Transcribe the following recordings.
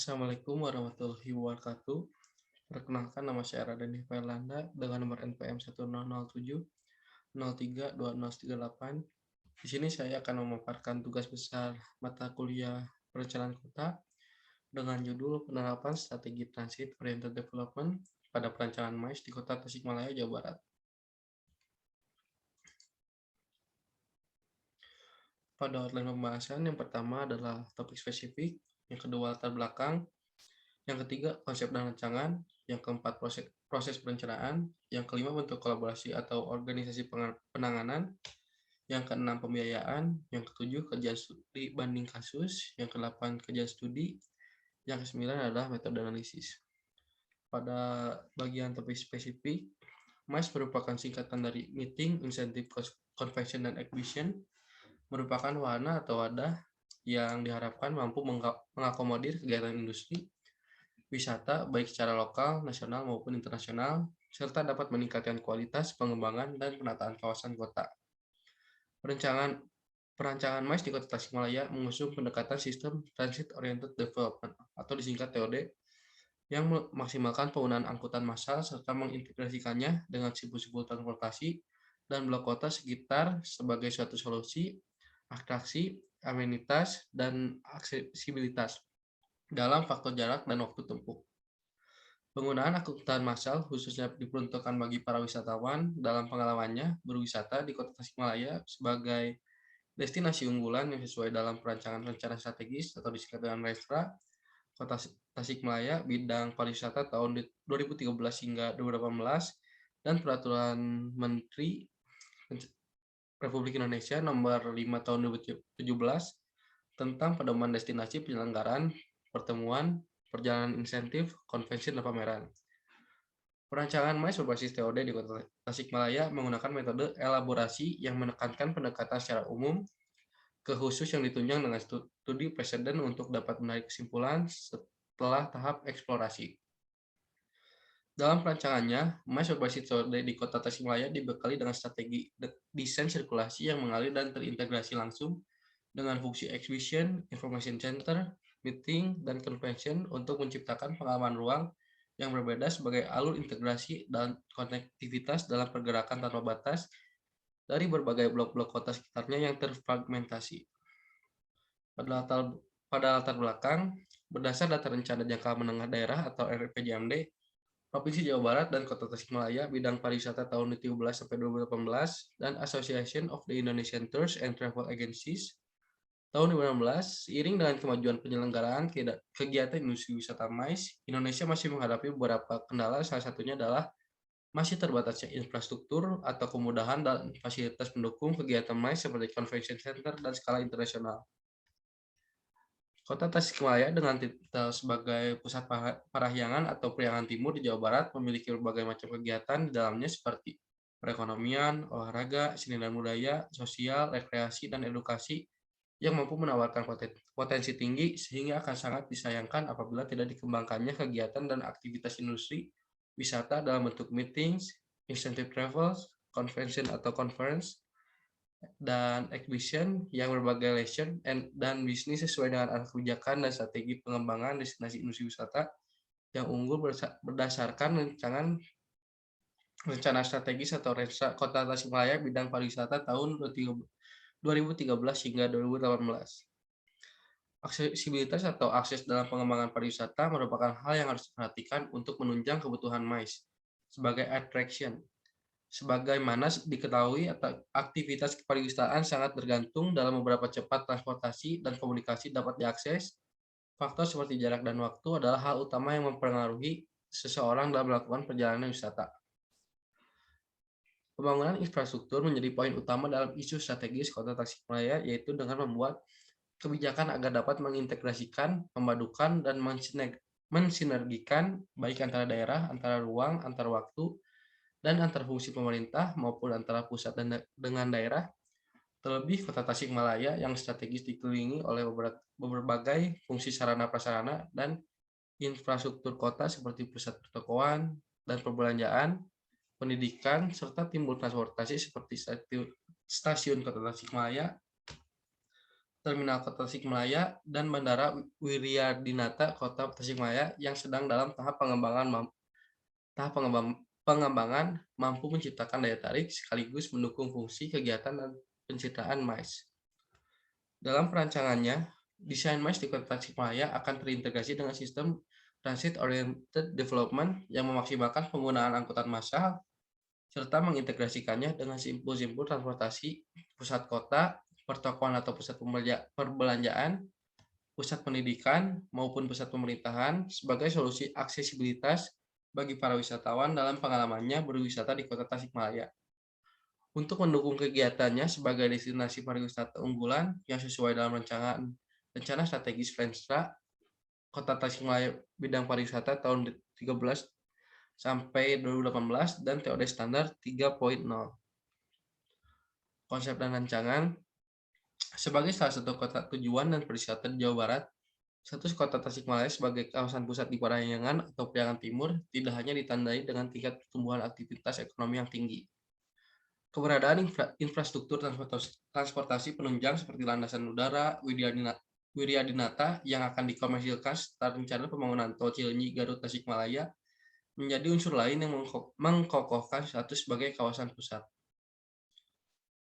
Assalamualaikum warahmatullahi wabarakatuh. Perkenalkan nama saya Radani Fairlanda dengan nomor NPM 10007032038. Di sini saya akan memaparkan tugas besar mata kuliah perencanaan kota dengan judul penerapan strategi transit oriented development pada perancangan MAIS di Kota Tasikmalaya, Jawa Barat. Pada outline pembahasan, yang pertama adalah topik spesifik, yang kedua latar belakang, yang ketiga konsep dan rancangan, yang keempat proses perencanaan, yang kelima bentuk kolaborasi atau organisasi penanganan, yang keenam pembiayaan, yang ketujuh kajian studi banding kasus, yang kedelapan kajian studi, yang kesembilan adalah metode analisis. Pada bagian topik spesifik, MICE merupakan singkatan dari Meeting, Incentive, Convention, dan Exhibition, merupakan wahana atau wadah yang diharapkan mampu mengakomodir kegiatan industri, wisata baik secara lokal, nasional maupun internasional, serta dapat meningkatkan kualitas pengembangan dan penataan kawasan kota. Perancangan MICE di Kota Tasikmalaya mengusung pendekatan sistem Transit Oriented Development atau disingkat TOD yang memaksimalkan penggunaan angkutan massal serta mengintegrasikannya dengan simpul-simpul transportasi dan blok kota sekitar sebagai suatu solusi atraksi, amenitas, dan aksesibilitas dalam faktor jarak dan waktu tempuh. Penggunaan angkutan massal khususnya diperuntukkan bagi para wisatawan dalam pengalamannya berwisata di Kota Tasikmalaya sebagai destinasi unggulan yang sesuai dalam perancangan rencana strategis atau disingkat dengan Restra Kota Tasikmalaya bidang pariwisata tahun 2013 hingga 2018 dan Peraturan Menteri Republik Indonesia Nomor 5 Tahun 2017 tentang pedoman destinasi penyelenggaraan pertemuan, perjalanan insentif, konvensi, dan pameran. Perancangan MICE berbasis TOD di Kota Tasikmalaya menggunakan metode elaborasi yang menekankan pendekatan secara umum ke khusus yang ditunjang dengan studi preseden untuk dapat menarik kesimpulan setelah tahap eksplorasi. Dalam perancangannya, MICE berbasis TOD di Kota Tasikmalaya dibekali dengan strategi desain sirkulasi yang mengalir dan terintegrasi langsung dengan fungsi exhibition, information center, meeting, dan convention untuk menciptakan pengalaman ruang yang berbeda sebagai alur integrasi dan konektivitas dalam pergerakan tanpa batas dari berbagai blok-blok kota sekitarnya yang terfragmentasi. Pada latar belakang, berdasar data rencana jangka menengah daerah atau RPJMD, Provinsi Jawa Barat dan Kota Tasikmalaya bidang pariwisata tahun 2017 sampai 2018 dan Association of the Indonesian Tours and Travel Agencies tahun 2016, seiring dengan kemajuan penyelenggaraan kegiatan industri wisata MICE, Indonesia masih menghadapi beberapa kendala, salah satunya adalah masih terbatasnya infrastruktur atau kemudahan dan fasilitas pendukung kegiatan MICE seperti convention center dan skala internasional. Kota Tasikmalaya dengan titel sebagai pusat parahyangan atau Priangan Timur di Jawa Barat memiliki berbagai macam kegiatan di dalamnya seperti perekonomian, olahraga, seni dan budaya, sosial, rekreasi, dan edukasi yang mampu menawarkan potensi tinggi sehingga akan sangat disayangkan apabila tidak dikembangkannya kegiatan dan aktivitas industri wisata dalam bentuk meetings, incentive travels, convention atau conference, dan exhibition yang berbagai leisure dan bisnis sesuai dengan arah kebijakan dan strategi pengembangan destinasi industri wisata yang unggul berdasarkan rencana strategis atau Rensa Kota Tasikmalaya bidang pariwisata tahun 2013 hingga 2018. Aksesibilitas atau akses dalam pengembangan pariwisata merupakan hal yang harus diperhatikan untuk menunjang kebutuhan MICE sebagai attraction. Sebagaimana diketahui, aktivitas kepariwisataan sangat tergantung dalam beberapa cepat transportasi dan komunikasi dapat diakses. Faktor seperti jarak dan waktu adalah hal utama yang mempengaruhi seseorang dalam melakukan perjalanan wisata. Pembangunan infrastruktur menjadi poin utama dalam isu strategis Kota Tasikmalaya, yaitu dengan membuat kebijakan agar dapat mengintegrasikan, memadukan, dan mensinergikan baik antara daerah, antara ruang, antar waktu, dan antar fungsi pemerintah maupun antara pusat dan dengan daerah. Terlebih Kota Tasikmalaya yang strategis dikelilingi oleh berbagai fungsi sarana prasarana dan infrastruktur kota seperti pusat pertokoan dan perbelanjaan, pendidikan, serta timbul transportasi seperti stasiun Kota Tasikmalaya, Terminal Kota Tasikmalaya, dan Bandara Wiryadinata Kota Tasikmalaya yang sedang dalam tahap pengembangan mampu menciptakan daya tarik sekaligus mendukung fungsi kegiatan dan pencitraan MICE. Dalam perancangannya, desain MICE di Kota Tasikmalaya akan terintegrasi dengan sistem Transit Oriented Development yang memaksimalkan penggunaan angkutan massal serta mengintegrasikannya dengan simpul-simpul transportasi, pusat kota, pertokoan atau pusat perbelanjaan, pusat pendidikan, maupun pusat pemerintahan sebagai solusi aksesibilitas bagi para wisatawan dalam pengalamannya berwisata di Kota Tasikmalaya. Untuk mendukung kegiatannya sebagai destinasi pariwisata unggulan yang sesuai dalam rencana strategis Flenstra, Kota Tasikmalaya bidang pariwisata tahun 13 sampai 2018 dan TOD standar 3.0. Konsep dan rancangan sebagai salah satu kota tujuan dan perwisata di Jawa Barat, status Kota Tasikmalaya sebagai kawasan pusat di Parahyangan atau Priangan Timur tidak hanya ditandai dengan tingkat pertumbuhan aktivitas ekonomi yang tinggi. Keberadaan infrastruktur transportasi penunjang seperti landasan udara Wiryadinata yang akan dikomersilkan serta rencana pembangunan tol Cileunyi Garut Tasikmalaya menjadi unsur lain yang mengkokohkan status sebagai kawasan pusat.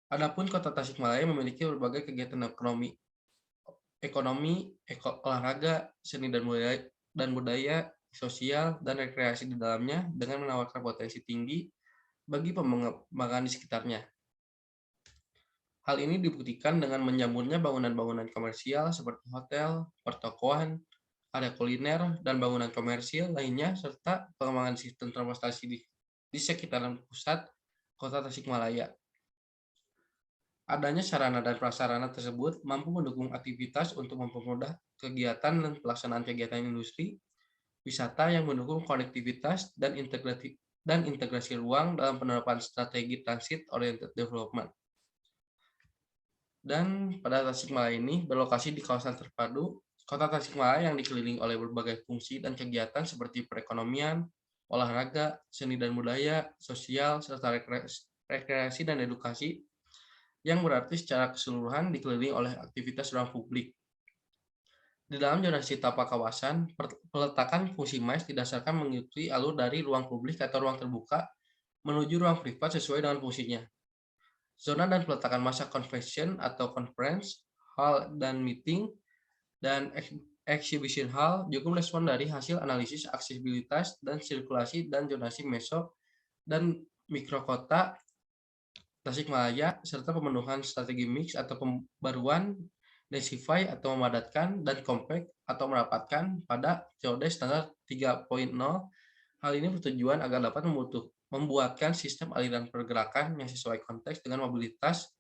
Adapun Kota Tasikmalaya memiliki berbagai kegiatan ekonomi, olahraga, seni dan budaya, sosial, dan rekreasi di dalamnya dengan menawarkan potensi tinggi bagi pengembangan di sekitarnya. Hal ini dibuktikan dengan menjamurnya bangunan-bangunan komersial seperti hotel, pertokoan, area kuliner, dan bangunan komersil lainnya, serta pengembangan sistem transportasi di sekitaran pusat Kota Tasikmalaya. Adanya sarana dan prasarana tersebut mampu mendukung aktivitas untuk mempermudah kegiatan dan pelaksanaan kegiatan industri, wisata yang mendukung konektivitas dan integrasi ruang dalam penerapan strategi transit oriented development. Dan pada Tasikmalaya ini berlokasi di kawasan terpadu Kota Tasikmalaya yang dikelilingi oleh berbagai fungsi dan kegiatan seperti perekonomian, olahraga, seni dan budaya, sosial, serta rekreasi dan edukasi, yang berarti secara keseluruhan dikelilingi oleh aktivitas ruang publik. Di dalam zonasi tapak kawasan, peletakan fungsi MICE didasarkan mengikuti alur dari ruang publik atau ruang terbuka menuju ruang privat sesuai dengan fungsinya. Zona dan peletakan masa convention atau conference, hall dan meeting, dan exhibition hall juga merespon dari hasil analisis aksesibilitas dan sirkulasi dan zonasi meso dan mikrokota Tasikmalaya, serta pemenuhan strategi mix atau pembaruan, densify atau memadatkan, dan compact atau merapatkan pada COD standar 3.0. Hal ini bertujuan agar dapat membuatkan sistem aliran pergerakan yang sesuai konteks dengan mobilitas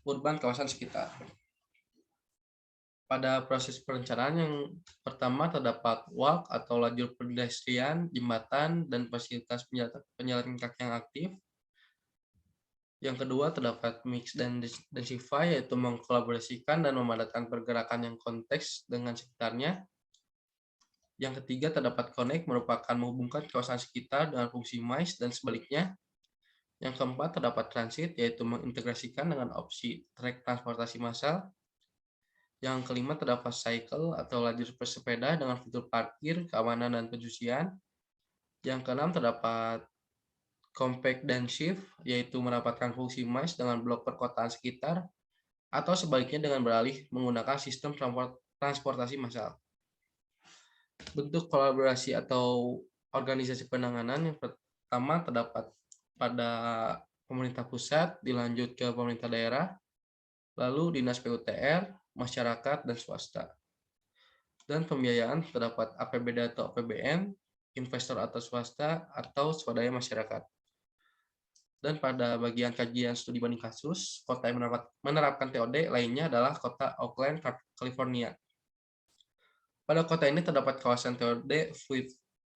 urban kawasan sekitar. Pada proses perencanaan yang pertama terdapat walk atau lajur pedestrian, jembatan, dan fasilitas penjalan kaki yang aktif. Yang kedua terdapat mix dan densify, yaitu mengkolaborasikan dan memadatkan pergerakan yang konteks dengan sekitarnya. Yang ketiga terdapat connect, merupakan menghubungkan kawasan sekitar dengan fungsi MICE dan sebaliknya. Yang keempat terdapat transit, yaitu mengintegrasikan dengan opsi trek transportasi massal. Yang kelima terdapat cycle atau lajur bersepeda dengan fitur parkir, keamanan, dan pencucian. Yang keenam terdapat compact dan shift, yaitu merapatkan fungsi MICE dengan blok perkotaan sekitar, atau sebaliknya dengan beralih menggunakan sistem transportasi massal. Bentuk kolaborasi atau organisasi penanganan yang pertama terdapat pada pemerintah pusat, dilanjut ke pemerintah daerah, lalu dinas PUTR, masyarakat, dan swasta. Dan pembiayaan terdapat APBD atau APBN, investor atau swasta, atau swadaya masyarakat. Dan pada bagian kajian studi banding kasus, kota yang menerapkan TOD lainnya adalah kota Oakland, California. Pada kota ini terdapat kawasan TOD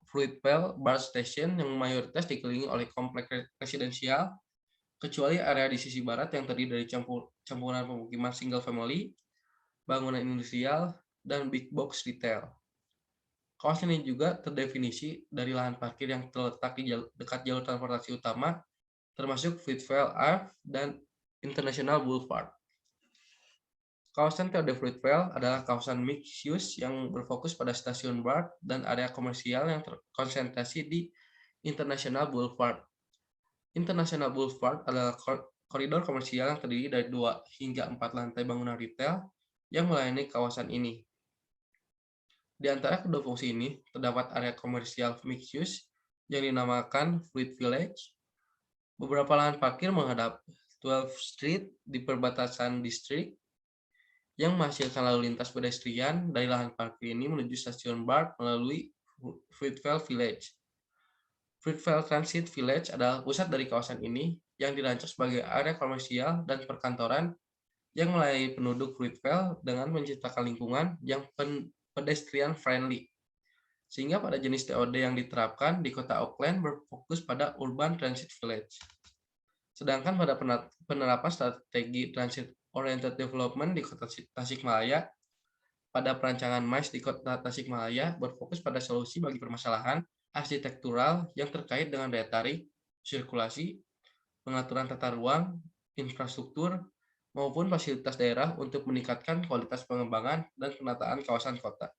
Fruitvale Bar Station yang mayoritas dikelilingi oleh kompleks residensial, kecuali area di sisi barat yang terdiri dari campuran pemukiman single family, bangunan industrial, dan big box retail. Kawasan ini juga terdefinisi dari lahan parkir yang terletak di dekat jalur transportasi utama, termasuk Fruitvale Ave dan International Boulevard. Kawasan Theodore Fruitvale adalah kawasan mixed use yang berfokus pada stasiun BART dan area komersial yang terkonsentrasi di International Boulevard. International Boulevard adalah koridor komersial yang terdiri dari 2 hingga 4 lantai bangunan retail yang melayani kawasan ini. Di antara kedua fungsi ini, terdapat area komersial mixed use yang dinamakan Fruit Village. Beberapa lahan parkir menghadap 12th Street di perbatasan distrik yang menghasilkan lalu lintas pedestrian dari lahan parkir ini menuju stasiun BART melalui Fruitvale Village. Fruitvale Transit Village adalah pusat dari kawasan ini yang dirancang sebagai area komersial dan perkantoran yang melayani penduduk Fruitvale dengan menciptakan lingkungan yang pedestrian friendly. Sehingga pada jenis TOD yang diterapkan di kota Auckland berfokus pada Urban Transit Village. Sedangkan pada penerapan strategi Transit Oriented Development di kota Tasikmalaya, pada perancangan MICE di kota Tasikmalaya berfokus pada solusi bagi permasalahan arsitektural yang terkait dengan daya tarik, sirkulasi, pengaturan tata ruang, infrastruktur, maupun fasilitas daerah untuk meningkatkan kualitas pengembangan dan penataan kawasan kota.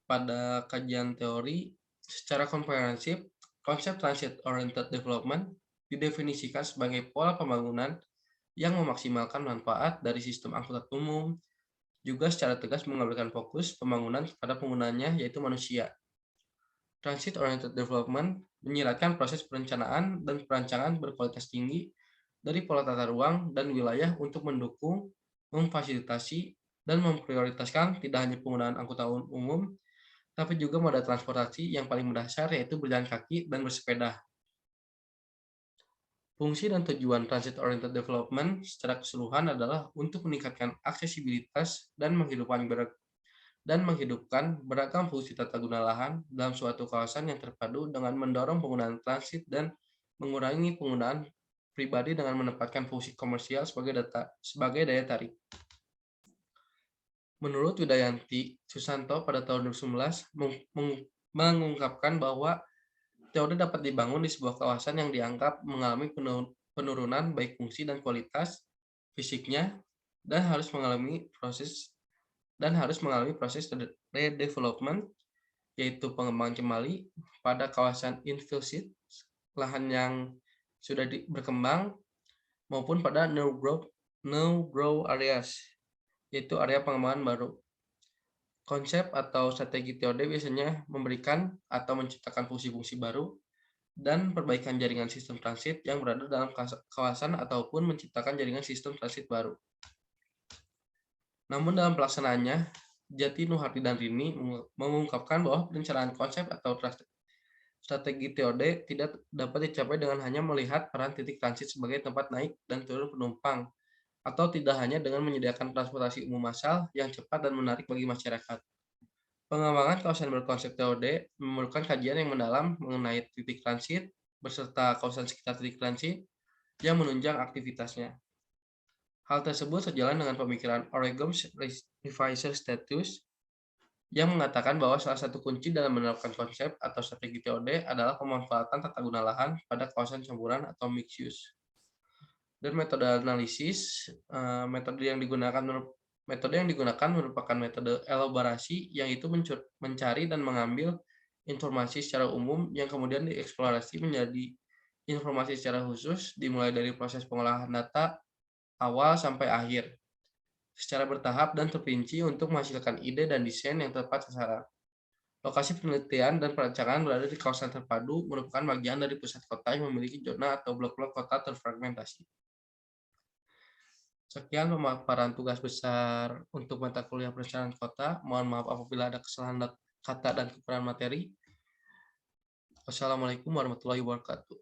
Pada kajian teori, secara komprehensif, konsep Transit Oriented Development didefinisikan sebagai pola pembangunan yang memaksimalkan manfaat dari sistem angkutan umum, juga secara tegas mengambilkan fokus pembangunan pada penggunanya yaitu manusia. Transit Oriented Development menyiratkan proses perencanaan dan perancangan berkualitas tinggi dari pola tata ruang dan wilayah untuk mendukung, memfasilitasi, dan memprioritaskan tidak hanya penggunaan angkutan umum, tapi juga moda transportasi yang paling mendasar yaitu berjalan kaki dan bersepeda. Fungsi dan tujuan Transit Oriented Development secara keseluruhan adalah untuk meningkatkan aksesibilitas dan menghidupkan beragam fungsi tata guna lahan dalam suatu kawasan yang terpadu dengan mendorong penggunaan transit dan mengurangi penggunaan pribadi dengan menempatkan fungsi komersial sebagai daya tarik. Menurut Widayanti Susanto pada tahun 2019 mengungkapkan bahwa teori dapat dibangun di sebuah kawasan yang dianggap mengalami penurunan baik fungsi dan kualitas fisiknya dan harus mengalami proses redevelopment, yaitu pengembangan kembali pada kawasan infill seat, lahan yang sudah berkembang, maupun pada new grow areas, yaitu area pengembangan baru. Konsep atau strategi TOD biasanya memberikan atau menciptakan fungsi-fungsi baru dan perbaikan jaringan sistem transit yang berada dalam kawasan ataupun menciptakan jaringan sistem transit baru. Namun dalam pelaksanaannya, Jati, Nuharti, dan Rini mengungkapkan bahwa perencanaan konsep atau strategi TOD tidak dapat dicapai dengan hanya melihat peran titik transit sebagai tempat naik dan turun penumpang, atau tidak hanya dengan menyediakan transportasi umum massal yang cepat dan menarik bagi masyarakat. Pengembangan kawasan berkonsep TOD memerlukan kajian yang mendalam mengenai titik transit beserta kawasan sekitar titik transit yang menunjang aktivitasnya. Hal tersebut sejalan dengan pemikiran Oregon's Revisor Status yang mengatakan bahwa salah satu kunci dalam menerapkan konsep atau strategi TOD adalah pemanfaatan tata guna lahan pada kawasan campuran atau mixed use. Dan metode analisis, metode yang digunakan merupakan metode elaborasi, yang itu mencari dan mengambil informasi secara umum yang kemudian dieksplorasi menjadi informasi secara khusus, dimulai dari proses pengolahan data awal sampai akhir, secara bertahap dan terperinci untuk menghasilkan ide dan desain yang tepat sasaran. Lokasi penelitian dan perancangan berada di kawasan terpadu merupakan bagian dari pusat kota yang memiliki zona atau blok-blok kota terfragmentasi. Sekian pemaparan tugas besar untuk mata kuliah perencanaan kota. Mohon maaf apabila ada kesalahan kata dan kekurangan materi. Wassalamualaikum warahmatullahi wabarakatuh.